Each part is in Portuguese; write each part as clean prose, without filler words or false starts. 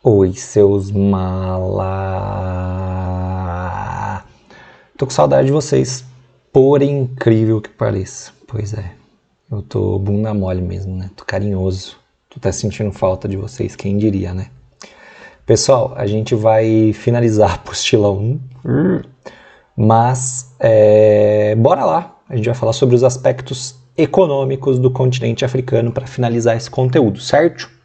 Oi, seus mala. Tô com saudade de vocês, por incrível que pareça. Pois é, eu tô bunda mole mesmo, né? Tô carinhoso. Tô até sentindo falta de vocês, quem diria, né? Pessoal, a gente vai finalizar a apostila 1, mas bora lá. A gente vai falar sobre os aspectos econômicos do continente africano para finalizar esse conteúdo, certo?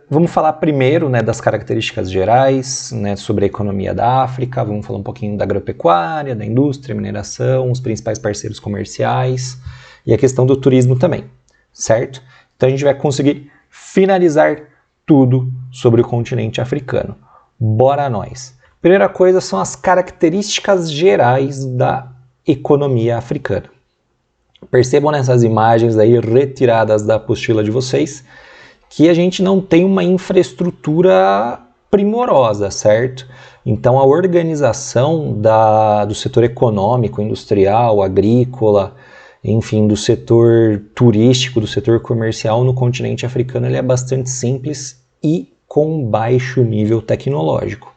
Vamos falar primeiro, né, das características gerais, né, sobre a economia da África, vamos falar um pouquinho da agropecuária, da indústria, mineração, os principais parceiros comerciais e a questão do turismo também, certo? Então a gente vai conseguir finalizar tudo sobre o continente africano. Bora nós! Primeira coisa são as características gerais da economia africana. Percebam nessas imagens aí retiradas da apostila de vocês que a gente não tem uma infraestrutura primorosa, certo? Então a organização do setor econômico, industrial, agrícola, enfim, do setor turístico, do setor comercial no continente africano, ele é bastante simples e com baixo nível tecnológico.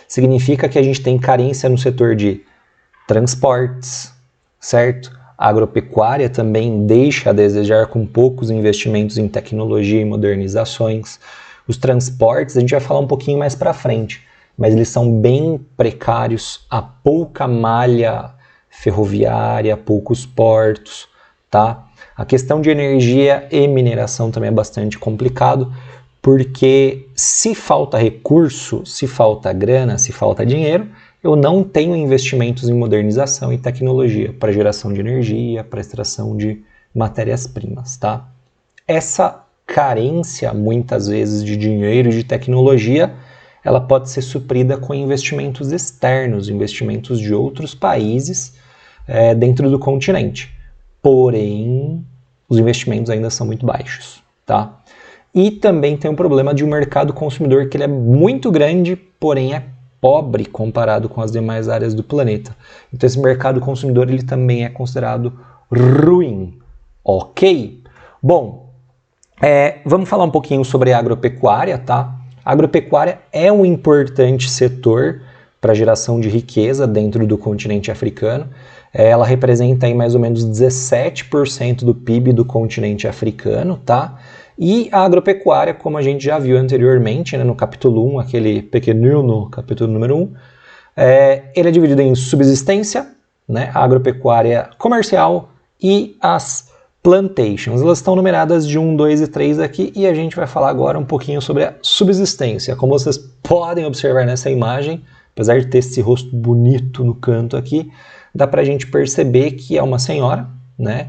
Significa que a gente tem carência no setor de transportes, certo? A agropecuária também deixa a desejar com poucos investimentos em tecnologia e modernizações. Os transportes, a gente vai falar um pouquinho mais para frente, mas eles são bem precários, há pouca malha ferroviária, poucos portos, tá? A questão de energia e mineração também é bastante complicado, porque se falta recurso, se falta grana, se falta dinheiro, eu não tenho investimentos em modernização e tecnologia para geração de energia, para extração de matérias-primas, tá? Essa carência, muitas vezes, de dinheiro e de tecnologia, ela pode ser suprida com investimentos externos, investimentos de outros países dentro do continente. Porém, os investimentos ainda são muito baixos, tá? E também tem um problema de um mercado consumidor que ele é muito grande, porém é pobre comparado com as demais áreas do planeta. Então esse mercado consumidor ele também é considerado ruim, ok? Bom, vamos falar um pouquinho sobre a agropecuária, tá? A agropecuária é um importante setor para a geração de riqueza dentro do continente africano. Ela representa aí mais ou menos 17% do PIB do continente africano, tá? E a agropecuária, como a gente já viu anteriormente, né, no capítulo 1, aquele pequenino capítulo número 1, ele é dividido em subsistência, né, a agropecuária comercial e as plantations. Elas estão numeradas de 1, 2 e 3 aqui e a gente vai falar agora um pouquinho sobre a subsistência. Como vocês podem observar nessa imagem, apesar de ter esse rosto bonito no canto aqui, dá pra gente perceber que é uma senhora, né?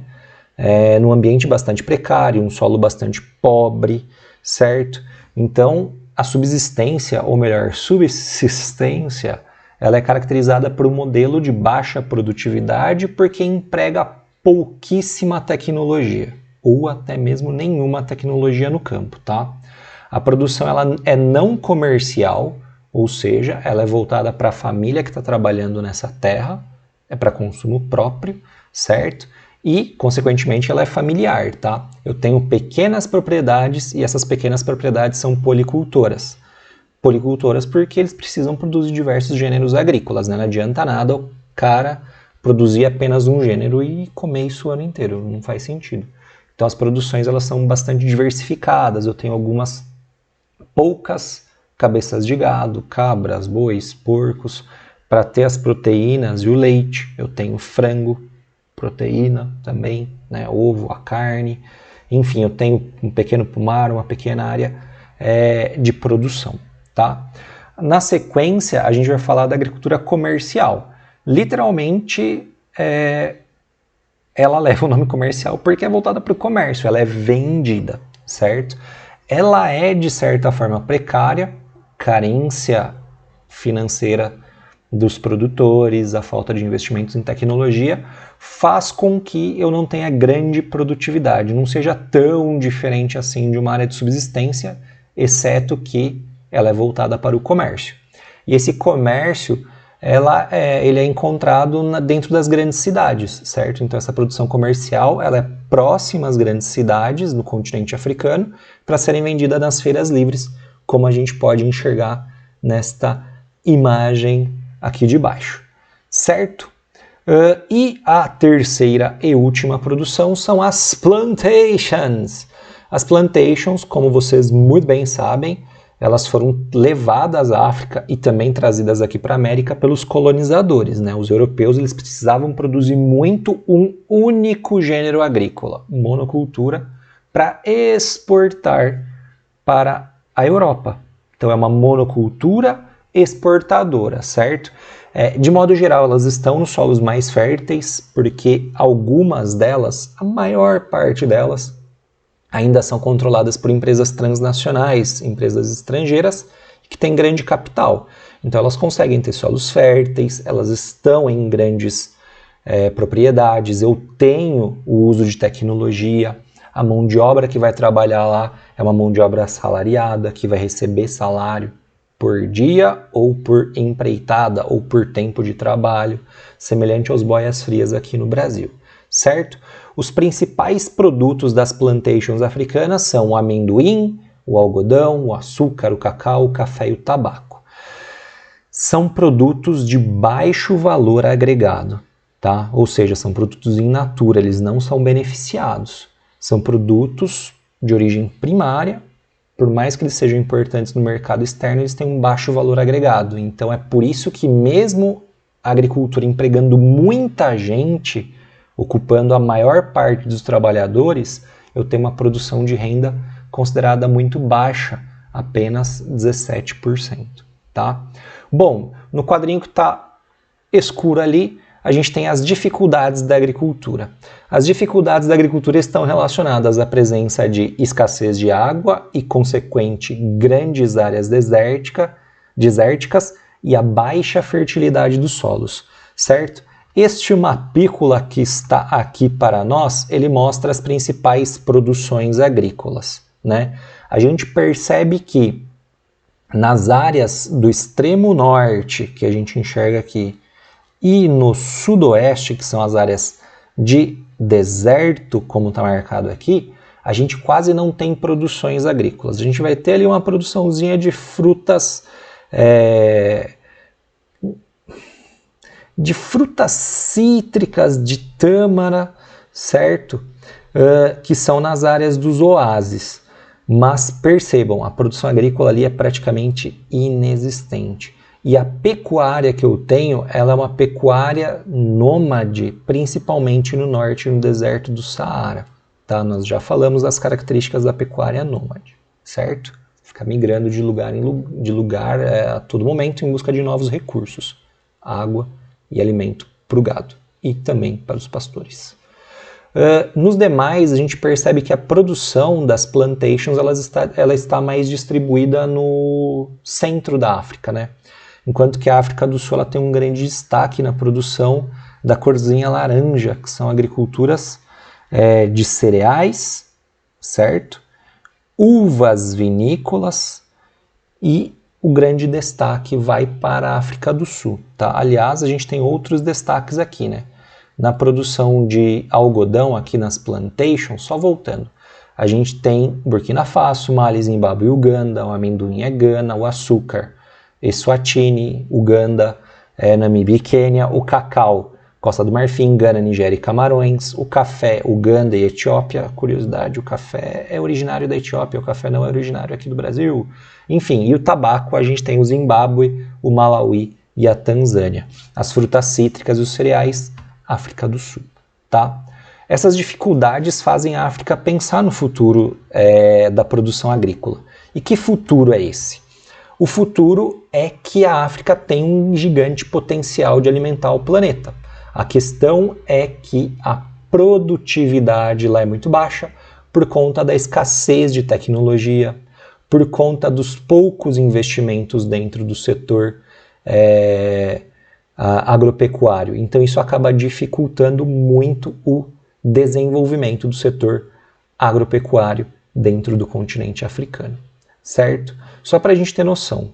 Num ambiente bastante precário, um solo bastante pobre, certo? Então, a subsistência, ou melhor, subsistência, ela é caracterizada por um modelo de baixa produtividade porque emprega pouquíssima tecnologia, ou até mesmo nenhuma tecnologia no campo, tá? A produção ela é não comercial, ou seja, ela é voltada para a família que está trabalhando nessa terra, é para consumo próprio, certo? E, consequentemente, ela é familiar, tá? Eu tenho pequenas propriedades e essas pequenas propriedades são policultoras. Policultoras porque eles precisam produzir diversos gêneros agrícolas, né? Não adianta nada o cara produzir apenas um gênero e comer isso o ano inteiro, não faz sentido. Então as produções elas são bastante diversificadas, eu tenho algumas poucas cabeças de gado, cabras, bois, porcos, para ter as proteínas e o leite, eu tenho frango, proteína também, né, ovo, a carne, enfim, eu tenho um pequeno pomar, uma pequena área de produção, tá? Na sequência, a gente vai falar da agricultura comercial. Literalmente, ela leva o nome comercial porque é voltada para o comércio, ela é vendida, certo? Ela é, de certa forma, precária, carência financeira dos produtores, a falta de investimentos em tecnologia, faz com que eu não tenha grande produtividade, não seja tão diferente assim de uma área de subsistência, exceto que ela é voltada para o comércio. E esse comércio, ele é encontrado dentro das grandes cidades, certo? Então essa produção comercial, ela é próxima às grandes cidades no continente africano para serem vendidas nas feiras livres como a gente pode enxergar nesta imagem aqui de baixo, certo? E a terceira e última produção são as plantations. As plantations, como vocês muito bem sabem, elas foram levadas à África e também trazidas aqui para a América pelos colonizadores, né? Os europeus eles precisavam produzir muito um único gênero agrícola, monocultura, para exportar para a Europa. Então é uma monocultura exportadora, certo? De modo geral, elas estão nos solos mais férteis, porque algumas delas, a maior parte delas, ainda são controladas por empresas transnacionais, empresas estrangeiras, que têm grande capital. Então elas conseguem ter solos férteis, elas estão em grandes propriedades, eu tenho o uso de tecnologia, a mão de obra que vai trabalhar lá é uma mão de obra assalariada, que vai receber salário por dia ou por empreitada ou por tempo de trabalho, semelhante aos boias-frias aqui no Brasil, certo? Os principais produtos das plantations africanas são o amendoim, o algodão, o açúcar, o cacau, o café e o tabaco. São produtos de baixo valor agregado, tá? Ou seja, são produtos in natura, eles não são beneficiados. São produtos de origem primária, por mais que eles sejam importantes no mercado externo, eles têm um baixo valor agregado. Então é por isso que mesmo a agricultura empregando muita gente, ocupando a maior parte dos trabalhadores, eu tenho uma produção de renda considerada muito baixa, apenas 17%. Tá? Bom, no quadrinho que está escuro ali, a gente tem as dificuldades da agricultura. As dificuldades da agricultura estão relacionadas à presença de escassez de água e, consequente, grandes áreas desérticas e a baixa fertilidade dos solos, certo? Este mapícula que está aqui para nós, ele mostra as principais produções agrícolas, né? A gente percebe que nas áreas do extremo norte, que a gente enxerga aqui, e no sudoeste, que são as áreas de deserto, como está marcado aqui, a gente quase não tem produções agrícolas. A gente vai ter ali uma produçãozinha de frutas, cítricas, de tâmara, certo? Que são nas áreas dos oásis. Mas percebam, a produção agrícola ali é praticamente inexistente. E a pecuária que eu tenho, ela é uma pecuária nômade, principalmente no norte e no deserto do Saara. Tá? Nós já falamos das características da pecuária nômade, certo? Fica migrando de lugar a todo momento em busca de novos recursos, água e alimento para o gado e também para os pastores. Nos demais, a gente percebe que a produção das plantations ela está mais distribuída no centro da África, né? Enquanto que a África do Sul ela tem um grande destaque na produção da corzinha laranja, que são agriculturas de cereais, certo? Uvas vinícolas e o grande destaque vai para a África do Sul, tá? Aliás, a gente tem outros destaques aqui, né? Na produção de algodão aqui nas plantations, só voltando, a gente tem Burkina Faso, Mali, Zimbábue e Uganda, o amendoim é Gana, o açúcar Eswatini, Uganda, Namíbia e Quênia, o cacau, Costa do Marfim, Gana, Nigéria e Camarões, o café, Uganda e Etiópia. Curiosidade, o café é originário da Etiópia, o café não é originário aqui do Brasil. Enfim, e o tabaco, a gente tem o Zimbábue, o Malawi e a Tanzânia. As frutas cítricas e os cereais, África do Sul, tá? Essas dificuldades fazem a África pensar no futuro da produção agrícola. E que futuro é esse? O futuro é que a África tem um gigante potencial de alimentar o planeta. A questão é que a produtividade lá é muito baixa por conta da escassez de tecnologia, por conta dos poucos investimentos dentro do setor agropecuário. Então isso acaba dificultando muito o desenvolvimento do setor agropecuário dentro do continente africano, certo? Só para a gente ter noção,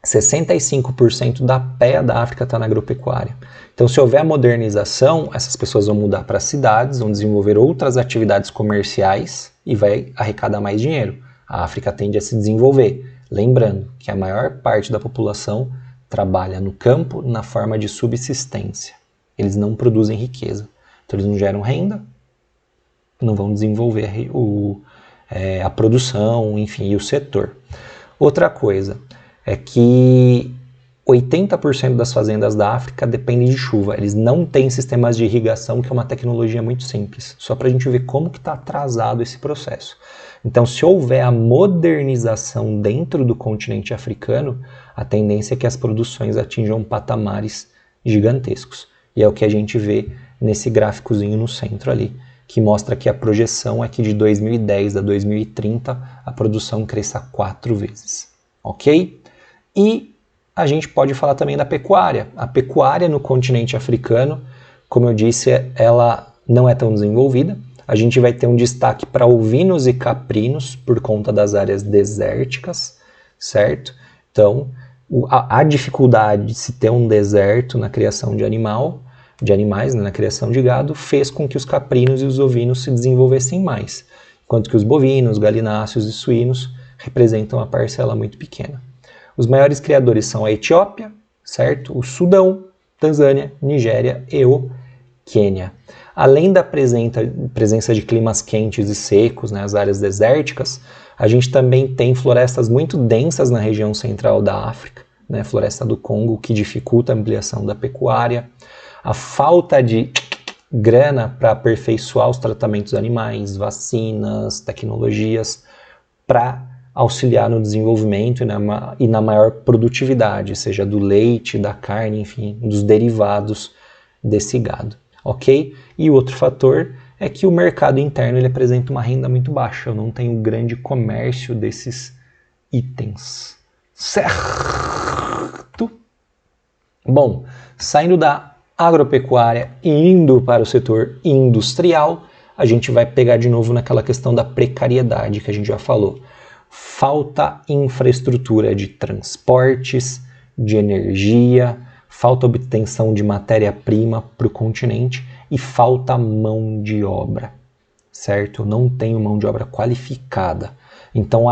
65% da pé da África está na agropecuária. Então, se houver a modernização, essas pessoas vão mudar para cidades, vão desenvolver outras atividades comerciais e vai arrecadar mais dinheiro. A África tende a se desenvolver. Lembrando que a maior parte da população trabalha no campo na forma de subsistência. Eles não produzem riqueza. Então eles não geram renda, não vão desenvolver a produção, enfim, e o setor. Outra coisa é que 80% das fazendas da África dependem de chuva. Eles não têm sistemas de irrigação, que é uma tecnologia muito simples. Só para a gente ver como que está atrasado esse processo. Então, se houver a modernização dentro do continente africano, a tendência é que as produções atinjam patamares gigantescos. E é o que a gente vê nesse gráficozinho no centro ali, que mostra que a projeção é que de 2010 a 2030 a produção cresça 4 vezes. Ok? E a gente pode falar também da pecuária. A pecuária no continente africano, como eu disse, ela não é tão desenvolvida. A gente vai ter um destaque para ovinos e caprinos por conta das áreas desérticas, certo? Então, a dificuldade de se ter um deserto na criação de animais, né, na criação de gado, fez com que os caprinos e os ovinos se desenvolvessem mais, enquanto que os bovinos, galináceos e suínos representam uma parcela muito pequena. Os maiores criadores são a Etiópia, certo? O Sudão, Tanzânia, Nigéria e o Quênia. Além da presença de climas quentes e secos, né, as áreas desérticas, a gente também tem florestas muito densas na região central da África, né, floresta do Congo, que dificulta a ampliação da pecuária. A falta de grana para aperfeiçoar os tratamentos animais, vacinas, tecnologias, para auxiliar no desenvolvimento e na maior produtividade, seja do leite, da carne, enfim, dos derivados desse gado. Ok? E o outro fator é que o mercado interno ele apresenta uma renda muito baixa. Eu não tenho grande comércio desses itens. Certo? Bom, saindo da agropecuária e indo para o setor industrial, a gente vai pegar de novo naquela questão da precariedade que a gente já falou. Falta infraestrutura de transportes, de energia, falta obtenção de matéria-prima para o continente e falta mão de obra, certo? Eu não tenho mão de obra qualificada. Então,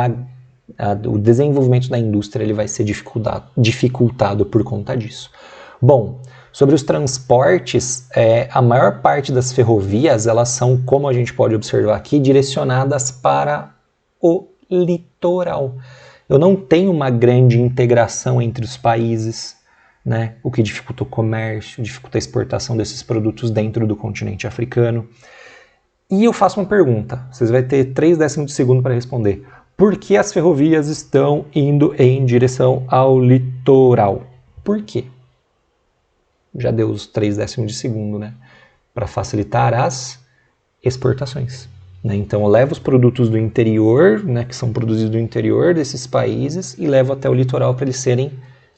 o desenvolvimento da indústria ele vai ser dificultado por conta disso. Bom, sobre os transportes, a maior parte das ferrovias, elas são, como a gente pode observar aqui, direcionadas para o litoral. Eu não tenho uma grande integração entre os países, né? O que dificulta o comércio, dificulta a exportação desses produtos dentro do continente africano. E eu faço uma pergunta, vocês vão ter 3 décimos de segundo para responder. Por que as ferrovias estão indo em direção ao litoral? Por quê? Já deu os 3 décimos de segundo, né? Para facilitar as exportações. Né? Então eu levo os produtos do interior, né, que são produzidos no interior desses países, e levo até o litoral para eles serem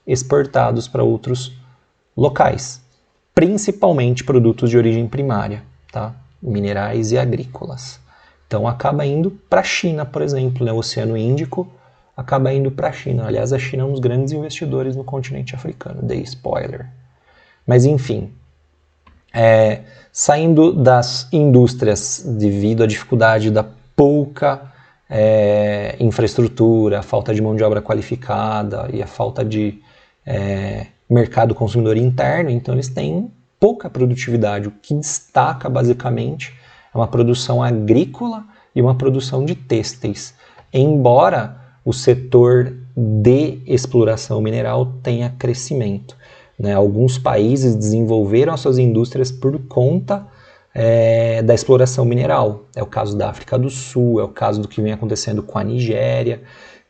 exportados para outros locais, principalmente produtos de origem primária, tá? Minerais e agrícolas. Então acaba indo para a China, por exemplo, né? O Oceano Índico acaba indo para a China. Aliás, a China é um dos grandes investidores no continente africano, dei spoiler. Mas enfim, saindo das indústrias devido à dificuldade da pouca infraestrutura, a falta de mão de obra qualificada e a falta de mercado consumidor interno, então eles têm pouca produtividade. O que destaca basicamente é uma produção agrícola e uma produção de têxteis, embora o setor de exploração mineral tenha crescimento. Né? Alguns países desenvolveram as suas indústrias por conta da exploração mineral. É o caso da África do Sul, é o caso do que vem acontecendo com a Nigéria,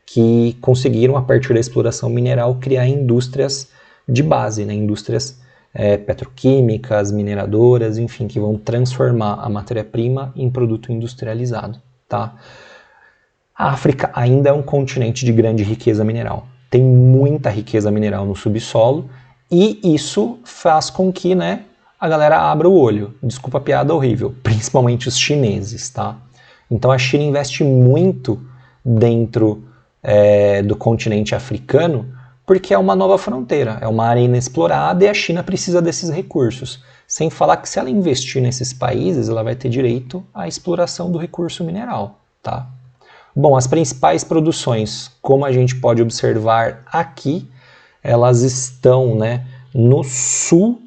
que conseguiram, a partir da exploração mineral, criar indústrias de base, né? Indústrias petroquímicas, mineradoras, enfim, que vão transformar a matéria-prima em produto industrializado. Tá? A África ainda é um continente de grande riqueza mineral. Tem muita riqueza mineral no subsolo, e isso faz com que, né, a galera abra o olho. Desculpa a piada horrível, principalmente os chineses, tá? Então a China investe muito dentro do continente africano, porque é uma nova fronteira, é uma área inexplorada e a China precisa desses recursos. Sem falar que se ela investir nesses países, ela vai ter direito à exploração do recurso mineral, tá? Bom, as principais produções, como a gente pode observar aqui, elas estão, né, no sul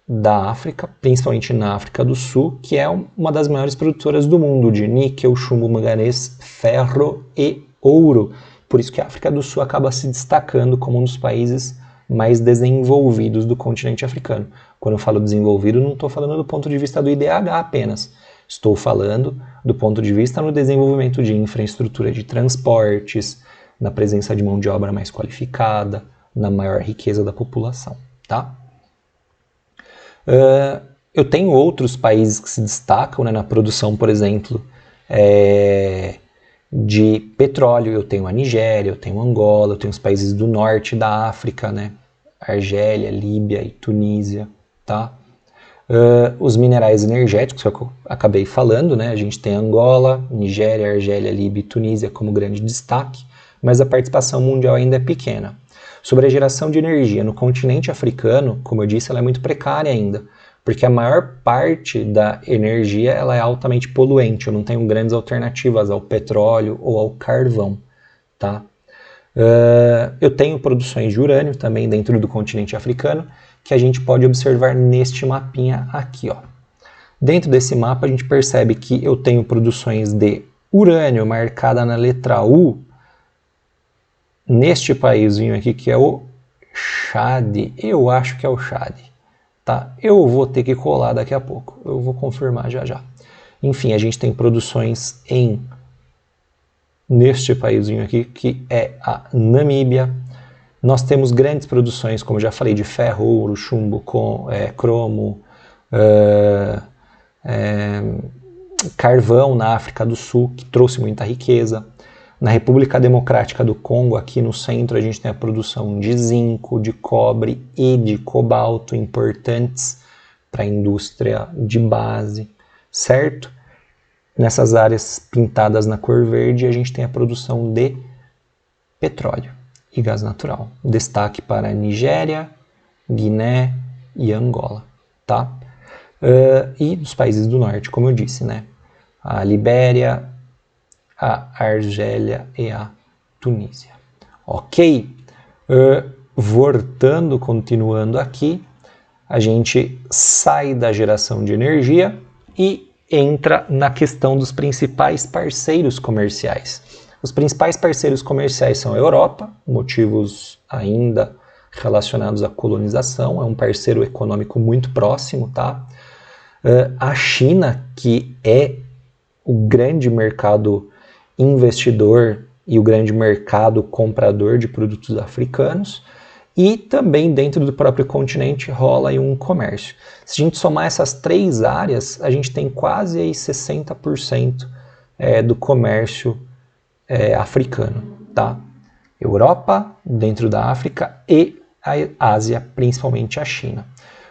da África, principalmente na África do Sul, que é uma das maiores produtoras do mundo de níquel, chumbo, manganês, ferro e ouro. Por isso que a África do Sul acaba se destacando como um dos países mais desenvolvidos do continente africano. Quando eu falo desenvolvido, não estou falando do ponto de vista do IDH apenas. Estou falando do ponto de vista no desenvolvimento de infraestrutura de transportes, na presença de mão de obra mais qualificada, na maior riqueza da população, tá? Eu tenho outros países que se destacam, né, na produção, por exemplo, de petróleo. Eu tenho a Nigéria, eu tenho Angola, eu tenho os países do norte da África, né, Argélia, Líbia e Tunísia, tá? Os minerais energéticos, que eu acabei falando, né, a gente tem Angola, Nigéria, Argélia, Líbia e Tunísia como grande destaque, mas a participação mundial ainda é pequena. Sobre a geração de energia no continente africano, como eu disse, ela é muito precária ainda, porque a maior parte da energia ela é altamente poluente. Eu não tenho grandes alternativas ao petróleo ou ao carvão, tá? Eu tenho produções de urânio também dentro do continente africano, que a gente pode observar neste mapinha aqui, ó. Dentro desse mapa a gente percebe que eu tenho produções de urânio marcada na letra U, neste paísinho aqui que é o Chad, eu acho que é o Chad, tá? Eu vou ter que colar daqui a pouco, eu vou confirmar já já. Enfim, a gente tem produções neste paísinho aqui que é a Namíbia. Nós temos grandes produções, como eu já falei, de ferro, ouro, chumbo, cromo, carvão na África do Sul, que trouxe muita riqueza. Na República Democrática do Congo, aqui no centro, a gente tem a produção de zinco, de cobre e de cobalto, importantes para a indústria de base, certo? Nessas áreas pintadas na cor verde, a gente tem a produção de petróleo e gás natural. Destaque para Nigéria, Guiné e Angola, tá? E dos países do norte, como eu disse, né? A Libéria, a Argélia e a Tunísia. Ok? Voltando, continuando aqui, a gente sai da geração de energia e entra na questão dos principais parceiros comerciais. Os principais parceiros comerciais são a Europa, motivos ainda relacionados à colonização, é um parceiro econômico muito próximo, tá? A China, que é o grande mercado investidor e o grande mercado comprador de produtos africanos, e também dentro do próprio continente rola aí um comércio. Se a gente somar essas três áreas, a gente tem quase aí 60% do comércio africano, tá? Europa, dentro da África, e a Ásia, principalmente a China.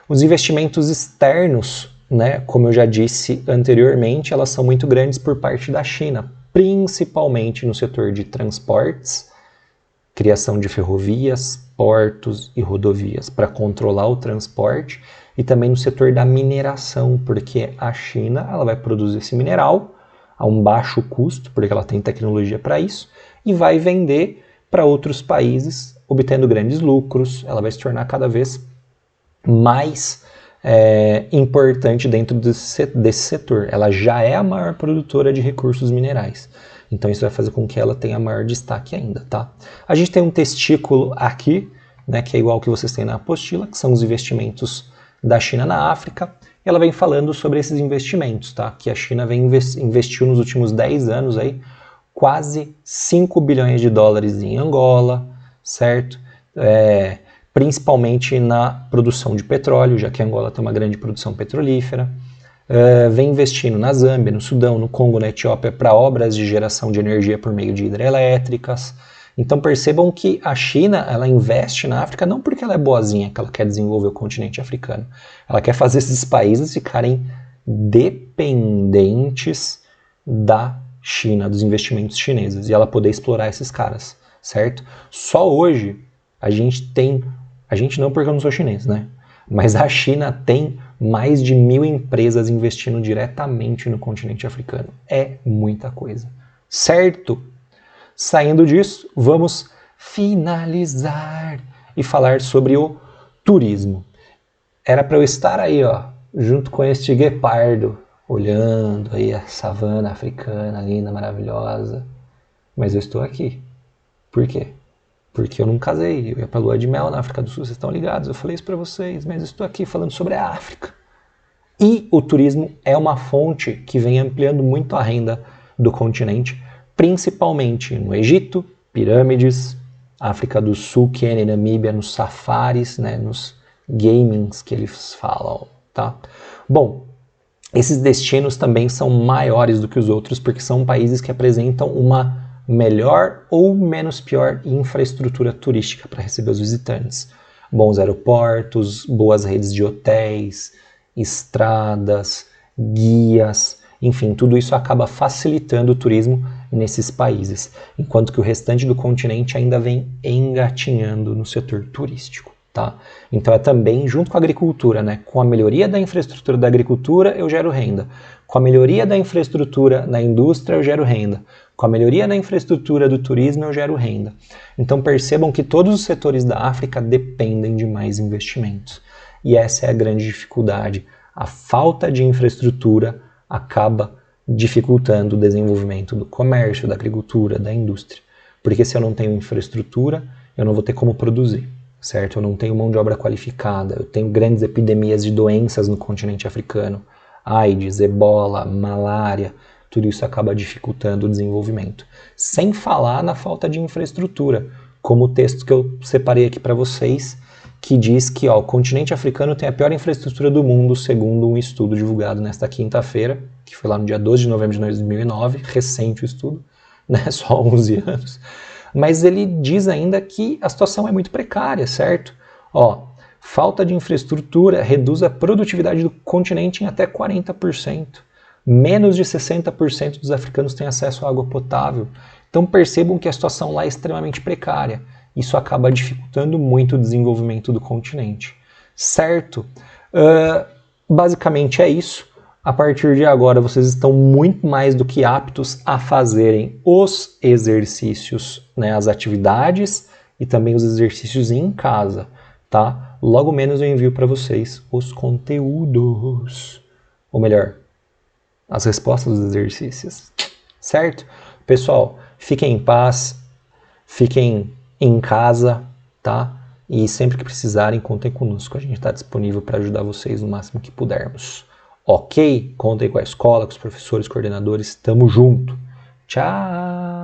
Os investimentos externos, né, como eu já disse anteriormente, elas são muito grandes por parte da China, principalmente no setor de transportes, criação de ferrovias, portos e rodovias para controlar o transporte, e também no setor da mineração, porque a China ela vai produzir esse mineral a um baixo custo, porque ela tem tecnologia para isso, e vai vender para outros países, obtendo grandes lucros. Ela vai se tornar cada vez mais importante dentro desse setor. Ela já é a maior produtora de recursos minerais. Então isso vai fazer com que ela tenha maior destaque ainda, tá? A gente tem um testículo aqui, né, que é igual que vocês têm na apostila, que são os investimentos da China na África. Ela vem falando sobre esses investimentos, tá? Que a China investiu nos últimos 10 anos aí quase 5 bilhões de dólares em Angola, certo? Principalmente na produção de petróleo, já que Angola tem uma grande produção petrolífera. Vem investindo na Zâmbia, no Sudão, no Congo, na Etiópia para obras de geração de energia por meio de hidrelétricas. Então percebam que a China ela investe na África não porque ela é boazinha, que ela quer desenvolver o continente africano. Ela quer fazer esses países ficarem dependentes da China, dos investimentos chineses, e ela poder explorar esses caras, certo? Só hoje a gente não porque eu não sou chinês, né? Mas a China tem mais de 1.000 empresas investindo diretamente no continente africano. É muita coisa. certo? Saindo disso, vamos finalizar e falar sobre o turismo. Era para eu estar aí, ó, junto com este guepardo, olhando aí a savana africana, linda, maravilhosa. Mas eu estou aqui. Por quê? Porque eu não casei, eu ia pra lua de mel na África do Sul, vocês estão ligados, eu falei isso para vocês, mas eu estou aqui falando sobre a África. E o turismo é uma fonte que vem ampliando muito a renda do continente, principalmente no Egito, pirâmides, África do Sul, Quênia e Namíbia, nos safaris, né, nos gamings que eles falam, tá? Bom, esses destinos também são maiores do que os outros porque são países que apresentam uma melhor ou menos pior infraestrutura turística para receber os visitantes. Bons aeroportos, boas redes de hotéis, estradas, guias, enfim, tudo isso acaba facilitando o turismo nesses países, enquanto que o restante do continente ainda vem engatinhando no setor turístico. Tá? Então é também junto com a agricultura, né? Com a melhoria da infraestrutura da agricultura eu gero renda, com a melhoria da infraestrutura na indústria eu gero renda, com a melhoria na infraestrutura do turismo eu gero renda. Então percebam que todos os setores da África dependem de mais investimentos e essa é a grande dificuldade. A falta de infraestrutura acaba dificultando o desenvolvimento do comércio, da agricultura, da indústria, porque se eu não tenho infraestrutura eu não vou ter como produzir. Certo? Eu não tenho mão de obra qualificada, eu tenho grandes epidemias de doenças no continente africano, AIDS, ebola, malária, tudo isso acaba dificultando o desenvolvimento. Sem falar na falta de infraestrutura, como o texto que eu separei aqui para vocês, que diz que o continente africano tem a pior infraestrutura do mundo, segundo um estudo divulgado nesta quinta-feira, que foi lá no dia 12 de novembro de 2009, recente o estudo, né? Só 11 anos. Mas ele diz ainda que a situação é muito precária, certo? Falta de infraestrutura reduz a produtividade do continente em até 40%. Menos de 60% dos africanos têm acesso à água potável. Então percebam que a situação lá é extremamente precária. Isso acaba dificultando muito o desenvolvimento do continente. Certo? Basicamente é isso. A partir de agora, vocês estão muito mais do que aptos a fazerem os exercícios, né, as atividades e também os exercícios em casa, tá? Logo menos eu envio para vocês os conteúdos, ou melhor, as respostas dos exercícios, certo? Pessoal, fiquem em paz, fiquem em casa, tá? E sempre que precisarem, contem conosco, a gente está disponível para ajudar vocês no máximo que pudermos. Ok? Contem com a escola, com os professores, coordenadores. Tamo junto. Tchau!